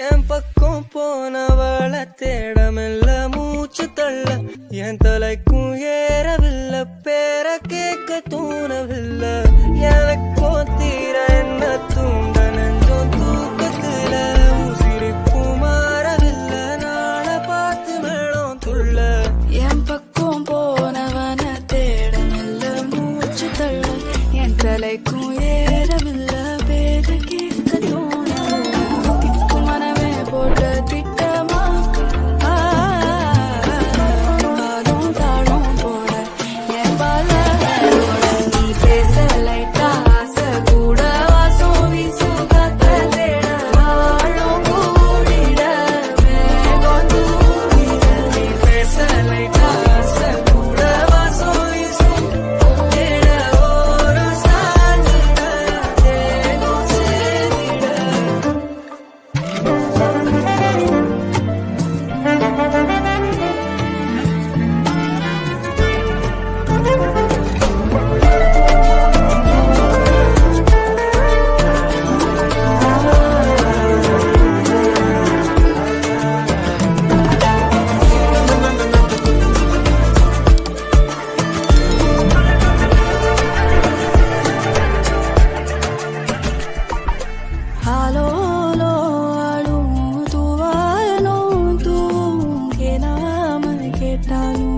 என் பக்கம் போனவள தேடமில்ல மூச்சு தள்ள என் தலைக்கும் ஏறவில்லை பேர கேட்க தோணவில்லை எனக்கோ தீர என்ன தூண்ட நெஞ்சம் தூக்கத்துல சிரிப்பு மாறவில்லை நாள பார்த்து மேளம் துள்ள என் பக்கம் போனவன தேடமில்ல மூச்சு தள்ள என் தலைக்கும் ஏறவில்லை பேர கேட்க தோணவில்லை போட்ட திட்டமா பாலும் தாழும் போட என் பால நீ பேச லைட்டா ஆசை கூட வாசம் வீசும் காத்த தேட வாழும் கூடிட மேகம் தூங்கிட நீ பேச லைட்டா ஆசை கூட வாசம் வீசும் தேட ஒரு சாஞ்சிட தேகம் சேரிட Halo, lo, alu, tu vano, tu, que nada me quetalu.